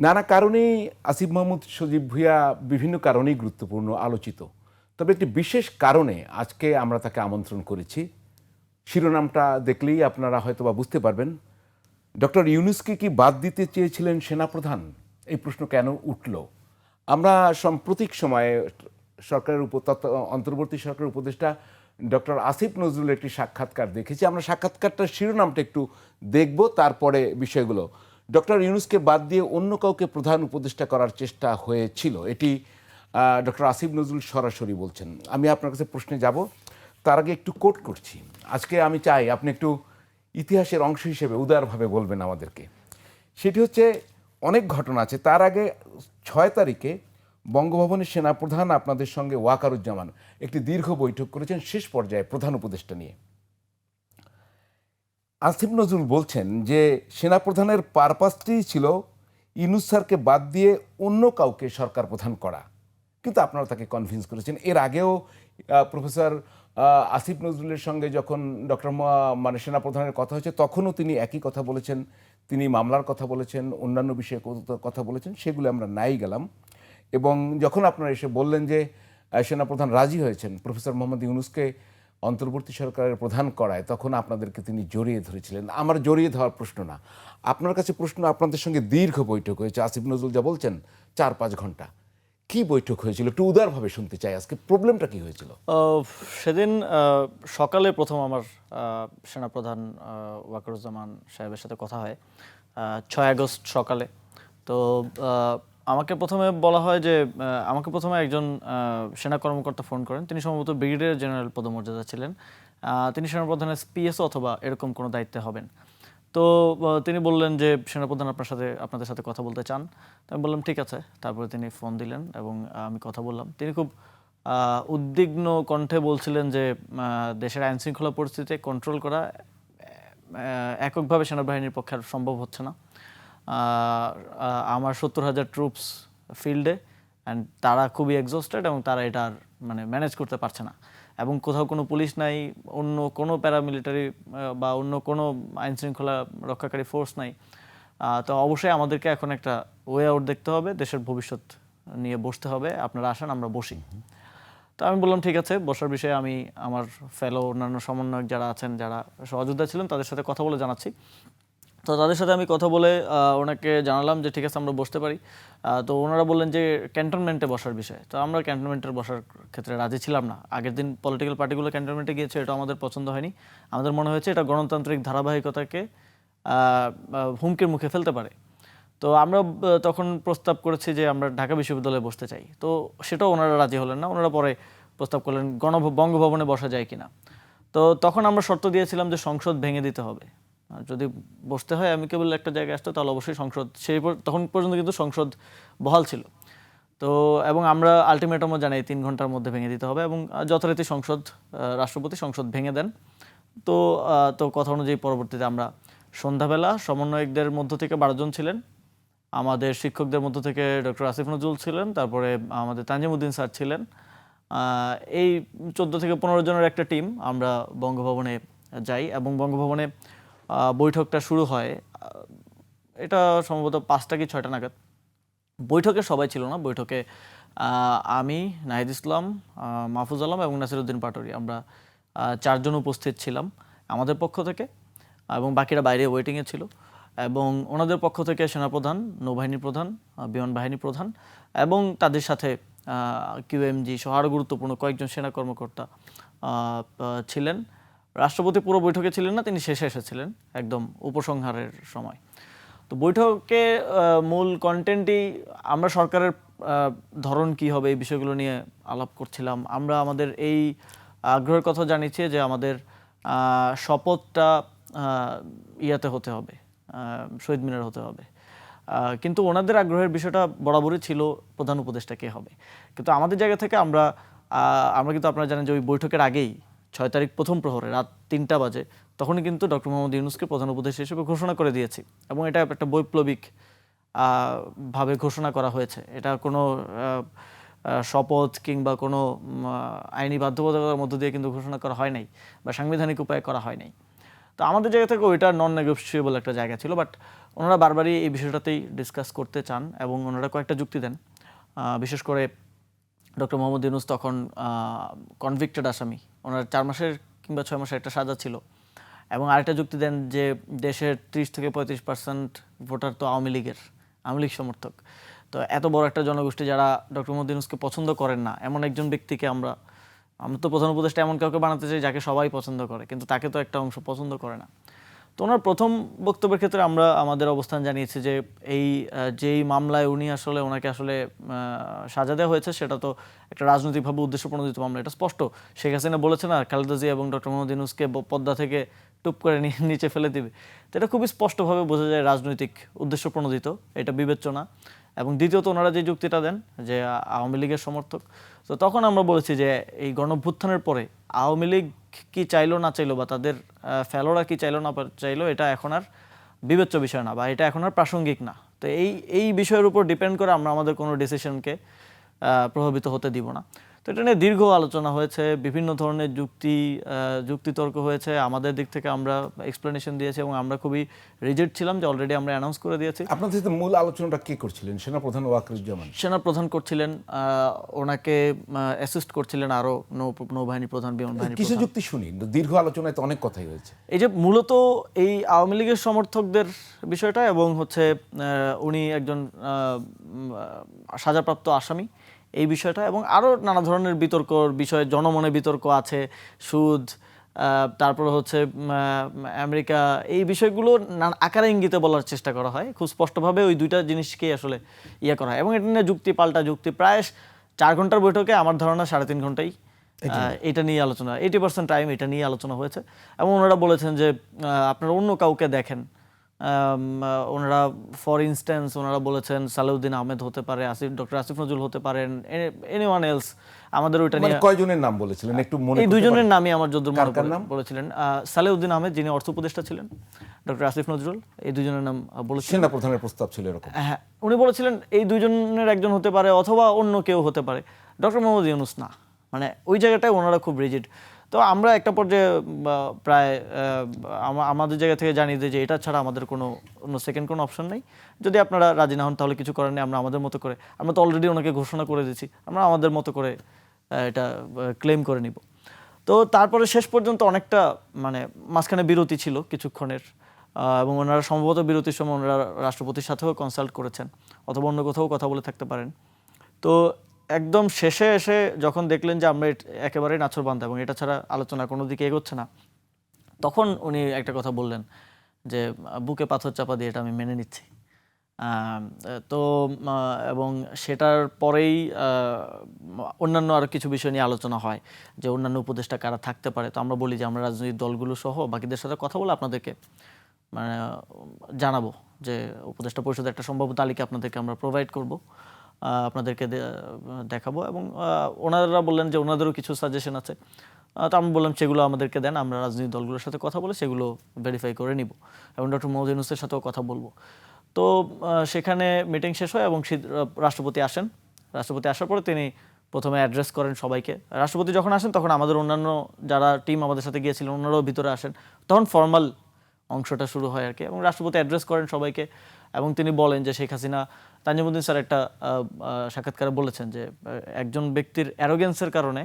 নানা কারণেই আসিফ মাহমুদ সজীব ভুঁইয়া বিভিন্ন কারণেই গুরুত্বপূর্ণ আলোচিত। তবে একটি বিশেষ কারণে আজকে আমরা তাকে আমন্ত্রণ করেছি। শিরোনামটা দেখলেই আপনারা হয়তোবা বুঝতে পারবেন। ডক্টর ইউনূসকে কি বাদ দিতে চেয়েছিলেন সেনাপ্রধান? এই প্রশ্ন কেন উঠল? আমরা সাম্প্রতিক সময়ে সরকারের অন্তর্বর্তী সরকারের উপদেষ্টা ডক্টর আসিফ নজরুলের একটি সাক্ষাৎকার দেখেছি। আমরা সাক্ষাৎকারটার শিরোনামটা একটু দেখব, তারপরে বিষয়গুলো। ডক্টর ইউনূসকে বাদ দিয়ে অন্য কাউকে প্রধান উপদেষ্টা করার চেষ্টা হয়েছিল, এটি ডক্টর আসিফ নজরুল সরাসরি বলছেন। আমি আপনার কাছে প্রশ্নে যাব, তার আগে একটু কোট করছি। আজকে আমি চাই আপনি একটু ইতিহাসের অংশ হিসেবে উদারভাবে বলবেন আমাদেরকে। সেটি হচ্ছে, অনেক ঘটনা আছে। তার আগে 6 তারিখে বঙ্গভবনের সেনাপ্রধান আপনাদের সঙ্গে ওয়াকারুজ্জামান একটি দীর্ঘ বৈঠক করেছেন শেষ পর্যায়ে প্রধান উপদেষ্টা নিয়ে। আসিফ নজরুল বলছেন যে সেনাপ্রধানের পারপাসটি ছিল ইউনূস স্যারকে বাদ দিয়ে অন্য কাউকে সরকার প্রধান করা, কিন্তু আপনারা তাকে কনভিন্স করেছেন। এর আগেও প্রফেসর আসিফ নজরুলের সঙ্গে যখন ডক্টর মানে সেনাপ্রধানের কথা হয়েছে, তখনও তিনি একই কথা বলেছেন। তিনি মামলার কথা বলেছেন, অন্যান্য বিষয়ে কথা বলেছেন, সেগুলো আমরা নাই গেলাম। এবং যখন আপনারা এসে বললেন যে সেনাপ্রধান রাজি হয়েছেন প্রফেসর মোহাম্মদ ইউনূসকে অন্তর্বর্তী সরকারের প্রধান করায়, তখন আপনাদেরকে তিনি জড়িয়ে ধরেছিলেন। আমার জড়িয়ে ধরার প্রশ্ন না, আপনার কাছে প্রশ্ন। আপনাদের সঙ্গে দীর্ঘ বৈঠক হয়েছে, আসিফ নজরুল যা বলছেন 4-5 ঘন্টা। কি বৈঠক হয়েছিল একটু উদারভাবে শুনতে চাই। আজকে প্রবলেমটা কি হয়েছিল? সেদিন সকালে প্রথম আমার সেনাপ্রধান ওয়াকারুজ্জামান সাহেবের সাথে কথা হয় 6 আগস্ট সকালে। তো আমাকে প্রথমে বলা হয় যে আমাকে প্রথমে একজন সেনা কর্মকর্তা ফোন করেন। তিনি সম্ভবত ব্রিগেডিয়ার জেনারেল পদমর্যাদা ছিলেন। তিনি সেনাপ্রধানের পিএসও অথবা এরকম কোনো দায়িত্বে হবেন। তো তিনি বললেন যে সেনাপ্রধান আপনাদের সাথে কথা বলতে চান। তো আমি বললাম ঠিক আছে। তারপরে তিনি ফোন দিলেন এবং আমি কথা বললাম। তিনি খুব উদ্বিগ্ন কণ্ঠে বলছিলেন যে দেশের আইন শৃঙ্খলা পরিস্থিতি কন্ট্রোল করা এককভাবে সেনাবাহিনীর পক্ষে আর সম্ভব হচ্ছে না। আমার 70,000 ট্রুপস ফিল্ডে, অ্যান্ড তারা খুবই এক্সস্টেড এবং তারা এটা আর মানে ম্যানেজ করতে পারছে না। এবং কোথাও কোনো পুলিশ নাই, অন্য কোনো প্যারামিলিটারি বা অন্য কোনো আইন শৃঙ্খলা রক্ষাকারী ফোর্স নাই। তো অবশ্যই আমাদেরকে এখন একটা ওয়ে আউট দেখতে হবে, দেশের ভবিষ্যৎ নিয়ে বসতে হবে। আপনারা আসেন, আমরা বসি। তো আমি বললাম ঠিক আছে, বসার বিষয়ে আমি আমার ফেলো অন্যান্য সমন্বয়ক যারা আছেন, যারা সহযোদ্ধা ছিলেন, তাদের সাথে কথা বলে জানাচ্ছি। তো তাদের সাথে আমি কথা বলে ওনাকে জানালাম যে ঠিক আছে আমরা বসতে পারি। তো ওনারা বললেন যে ক্যান্টনমেন্টে বসার বিষয়ে। তো আমরা ক্যান্টনমেন্টের বসার ক্ষেত্রে রাজি ছিলাম না। আগের দিন পলিটিক্যাল পার্টিগুলো ক্যান্টনমেন্টে গিয়েছে, এটা আমাদের পছন্দ হয়নি। আমাদের মনে হয়েছে এটা গণতান্ত্রিক ধারাবাহিকতাকে হুমকির মুখে ফেলতে পারে। তো আমরা তখন প্রস্তাব করেছি যে আমরা ঢাকা বিশ্ববিদ্যালয়ে বসতে চাই। তো সেটাও ওনারা রাজি হলেন না। ওনারা পরে প্রস্তাব করলেন বঙ্গভবনে বসা যায় কিনা। তো তখন আমরা শর্ত দিয়েছিলাম যে সংসদ ভেঙে দিতে হবে। যদি বসতে হয় আমি কেবল একটা জায়গায় আসতো, তাহলে অবশ্যই সংসদ, তখন পর্যন্ত কিন্তু সংসদ বহাল ছিল। তো এবং আমরা আলটিমেটামও জানাই 3 ঘন্টার মধ্যে ভেঙে দিতে হবে, এবং যথারীতি রাষ্ট্রপতি সংসদ ভেঙে দেন। তো তো কথা অনুযায়ী পরবর্তীতে আমরা সন্ধ্যাবেলা সমন্বয়কদের মধ্য থেকে 12 জন ছিলেন, আমাদের শিক্ষকদের মধ্য থেকে ডক্টর আসিফ নজরুল ছিলেন, তারপরে আমাদের তানজিমউদ্দিন স্যার ছিলেন। এই 14 থেকে 15 জনের একটা টিম আমরা বঙ্গভবনে যাই, এবং বঙ্গভবনে বৈঠকটা শুরু হয়। এটা সম্ভবত 5টা কি 6টা নাগাদ। বৈঠকে সবাই ছিল না। বৈঠকে আমি, নাহিদ ইসলাম, মাহফুজ আলম এবং নাসিরউদ্দিন পাটোয়ারি, আমরা 4 জন উপস্থিত ছিলাম আমাদের পক্ষ থেকে, এবং বাকিরা বাইরে ওয়েটিংয়ে ছিল। এবং ওনাদের পক্ষ থেকে সেনাপ্রধান, নৌবাহিনী প্রধান, বিমান বাহিনী প্রধান এবং তাদের সাথে কিউএমজি সহ আরও গুরুত্বপূর্ণ কয়েকজন সেনা কর্মকর্তা ছিলেন। রাষ্ট্রপতি পুরো বৈঠকে ছিলেন না, তিনি শেষে এসেছিলেন একদম উপসংহারের সময়। তো বৈঠকে মূল কন্টেন্টই আমরা সরকারের ধরন কী হবে এই বিষয়গুলো নিয়ে আলাপ করছিলাম। আমরা আমাদের এই আগ্রহের কথা জানিয়েছি যে আমাদের শপথটা ইয়াতে হতে হবে, শহীদ মিনার হতে হবে। কিন্তু ওনাদের আগ্রহের বিষয়টা বরাবরই ছিল প্রধান উপদেষ্টা কে হবে। কিন্তু আমাদের জায়গা থেকে আমরা কিন্তু আপনারা জানেন যে ওই বৈঠকের আগেই 6 তারিখ প্রথম প্রহরে রাত 3টা বাজে তখনই কিন্তু ডক্টর মোহাম্মদ ইউনূসকে প্রধান উপদেষ্টা হিসেবে ঘোষণা করে দিয়েছি, এবং এটা একটা বৈপ্লবিক ভাবে ঘোষণা করা হয়েছে। এটা কোনো শপথ কিংবা কোনো আইনি বাধ্যবাধকতার মধ্য দিয়ে কিন্তু ঘোষণা করা হয় নাই, বা সাংবিধানিক উপায়ে করা হয় নাই। তো আমাদের জায়গা থেকে ওইটা নন নেগোশিয়েবল একটা জায়গা ছিল, বাট ওনারা বারবারই এই বিষয়টাতেই ডিসকাস করতে চান এবং ওনারা কয়েকটা যুক্তি দেন। বিশেষ করে ডক্টর মোহাম্মদ ইউনূস তখন কনভিক্টেড আসামি, ওনার 4 মাসের কিংবা 6 মাসের একটা সাজা ছিল। এবং আরেকটা যুক্তি দেন যে দেশের 30 থেকে 35% ভোটার তো আওয়ামী লীগ সমর্থক। তো এত বড় একটা জনগোষ্ঠী যারা ডক্টর মোহাম্মদ ইউনূসকে পছন্দ করেন না, এমন একজন ব্যক্তিকে আমরা তো প্রধান উপদেষ্টা এমন কাউকে বানাতে চাই যাকে সবাই পছন্দ করে, কিন্তু তাকে তো একটা অংশ পছন্দ করে না। তো ওনার প্রথম বক্তব্যের ক্ষেত্রে আমরা আমাদের অবস্থান জানিয়েছি যে যেই মামলায় উনি আসলে ওনাকে আসলে সাজা দেওয়া হয়েছে সেটা তো একটা রাজনৈতিকভাবে উদ্দেশ্যপ্রণোদিত মামলা, এটা স্পষ্ট। শেখ হাসিনা বলেছে না খালেদা জিয়া এবং ডক্টর মোহাম্মদ ইউনূসকে পদ্মা থেকে টুপ করে নিচে ফেলে দিবে, তো এটা খুবই স্পষ্টভাবে বোঝা যায় রাজনৈতিক উদ্দেশ্যপ্রণোদিত, এটা বিবেচ্য না। এবং দ্বিতীয়ত ওনারা যে যুক্তিটা দেন যে আওয়ামী লীগের সমর্থক, তো তখন আমরা বলেছি যে এই গণঅভ্যুত্থানের পরে আওয়ামী লীগ কি চাইলো না চাইলো বা তাদের ফেলোরা কি চাইলো না চাইলো, এটা এখন আর বিবেচ্য বিষয় না বা এটা এখন আর প্রাসঙ্গিক না। তো এই বিষয়ের উপর ডিপেন্ড করে আমরা আমাদের কোনো ডিসিশনকে প্রভাবিত হতে দিব না। তো এটা নিয়ে দীর্ঘ আলোচনা হয়েছে, বিভিন্ন ধরনের যুক্তিতর্ক হয়েছে। আমাদের দিক থেকে আমরা এক্সপ্লেনেশন দিয়েছি এবং আমরা খুবই রিজিড ছিলাম যে অলরেডি আমরা অ্যানাউন্স করে দিয়েছি। আপনাদের সাথে মূল আলোচনাটা কে করছিলেন? সেনাপ্রধান ওয়াকারুজ্জামান সেনাপ্রধান করছিলেন, ওনাকে অ্যাসিস্ট করছিলেন আরো নৌবাহিনী প্রধান, বিমান বাহিনী কিছু প্রধান। যুক্তি শুনি, দীর্ঘ আলোচনায় তো অনেক কথাই হয়েছে। এই যে মূলত এই আওয়ামী লীগের সমর্থকদের বিষয়টা এবং হচ্ছে উনি একজন সাজাপ্রাপ্ত আসামি এই বিষয়টা, এবং আরও নানা ধরনের বিতর্কর বিষয়ে জনমনে বিতর্ক আছে, সুদ, তারপর হচ্ছে আমেরিকা, এই বিষয়গুলো আকারে ইঙ্গিতে বলার চেষ্টা করা হয়। খুব স্পষ্টভাবে ওই দুইটা জিনিসকেই আসলে করা হয় এবং এটা নিয়ে যুক্তি পাল্টা যুক্তি। প্রায় 4 ঘন্টার বৈঠকে আমার ধারণা 3.5 ঘন্টাই এটা নিয়ে আলোচনা, 80% টাইম এটা নিয়ে আলোচনা হয়েছে। এবং ওনারা বলেছেন যে আপনারা অন্য কাউকে দেখেন, ওনারা ফর ইনস্ট্যান্স ওনারা বলেছেন সালাউদ্দিন আহমেদ হতে পারে, ডক্টর আসিফ নজরুল হতে পারেন, এনিওয়ান এলস। আমাদের ওইটা নিয়ে কয়জনের নাম বলেছিলেন একটু মনে? এই দুইজনের নামই আমার যদ্দূর মনে পড়ে বলেছিলেন। সালাউদ্দিন আহমেদ যিনি অর্থ উপদেষ্টা ছিলেন, ডক্টর আসিফ নজরুল, এই দুজনের নাম বলেছিলেন। সেনাপ্রধানের প্রস্তাব ছিল এরকম। হ্যাঁ, উনি বলেছিলেন এই দুইজনের একজন হতে পারে অথবা অন্য কেউ হতে পারে, ডক্টর মোহাম্মদ ইউনূস না। মানে ওই জায়গাটায় ওনারা খুব রিজিড। তো আমরা একটা পর্যায়ে প্রায় আমাদের জায়গা থেকে জানিয়ে দিই যে এটা ছাড়া আমাদের অন্য সেকেন্ড কোনো অপশন নেই। যদি আপনারা রাজি না হন তাহলে কিছু করার নেই, আমরা আমাদের মতো করে, আমরা তো অলরেডি ওনাকে ঘোষণা করে দিয়েছি, আমরা আমাদের মতো করে এটা ক্লেম করে নিব। তো তারপরে শেষ পর্যন্ত অনেকটা মানে মাঝখানে বিরতি ছিল কিছুক্ষণের, এবং ওনারা সম্ভবত বিরতির সময় ওনারা রাষ্ট্রপতির সাথেও কনসাল্ট করেছেন অথবা অন্য কোথাও কথা বলে থাকতে পারেন। তো একদম শেষে এসে যখন দেখলেন যে আমরা একেবারেই নাছোড়বান্দা এবং এটা ছাড়া আলোচনা কোনো দিকে এগোচ্ছে না, তখন উনি একটা কথা বললেন যে বুকে পাথর চাপা দিয়ে এটা আমি মেনে নিচ্ছি। তো এবং সেটার পরেই অন্যান্য আরও কিছু বিষয় নিয়ে আলোচনা হয় যে অন্যান্য উপদেষ্টা কারা থাকতে পারে। তো আমরা বলি যে আমরা রাজনৈতিক দলগুলো সহ বাকিদের সাথে কথা বলে আপনাদেরকে মানে জানাবো যে উপদেষ্টা পরিষদের একটা সম্ভাব্য তালিকা আপনাদেরকে আমরা প্রোভাইড করব, আপনাদেরকে দেখাবো। এবং ওনারা বললেন যে ওনাদেরও কিছু সাজেশন আছে। তো আমি বললাম সেগুলো আমাদেরকে দেন, আমরা রাজনৈতিক দলগুলোর সাথে কথা বলে সেগুলো ভেরিফাই করে নিব এবং ডক্টর মোহাম্মদ ইউনূসের সাথেও কথা বলবো। তো সেখানে মিটিং শেষ হয় এবং রাষ্ট্রপতি আসেন। রাষ্ট্রপতি আসার পরে তিনি প্রথমে অ্যাড্রেস করেন সবাইকে। রাষ্ট্রপতি যখন আসেন তখন আমাদের অন্যান্য যারা টিম আমাদের সাথে গিয়েছিলেন ওনারাও ভিতরে আসেন, তখন ফর্মাল অংশটা শুরু হয় আর কি। এবং রাষ্ট্রপতি অ্যাড্রেস করেন সবাইকে এবং তিনি বলেন যে শেখ হাসিনা, তানজিমুদ্দিন স্যার একটা সাক্ষাৎকারে বলেছেন যে একজন ব্যক্তির অ্যারোগেন্সের কারণে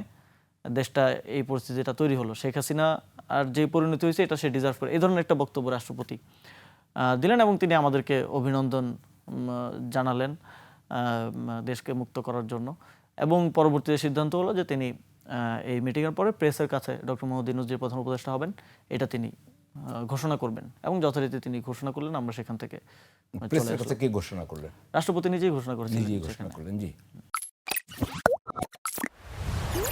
দেশটা এই পরিস্থিতিটা তৈরি হলো, শেখ হাসিনা আর যে পরিণতি হয়েছে এটা সে ডিজার্ভ করে, এই ধরনের একটা বক্তব্য রাষ্ট্রপতি দিলেন এবং তিনি আমাদেরকে অভিনন্দন জানালেন দেশকে মুক্ত করার জন্য। এবং পরবর্তীতে সিদ্ধান্ত হলো যে তিনি এই মিটিংয়ের পরে প্রেসের কাছে ডক্টর মোহাম্মদ ইউনূস যে প্রধান উপদেষ্টা হবেন এটা তিনি ঘোষণা করবেন এবং যথারীতি তিনি ঘোষণা করলেন। আমরা সেখান থেকে প্রেসের কাছে কে ঘোষণা করলেন? রাষ্ট্রপতি নিজেই ঘোষণা করেছেন। নিজেই ঘোষণা করলেন, জি।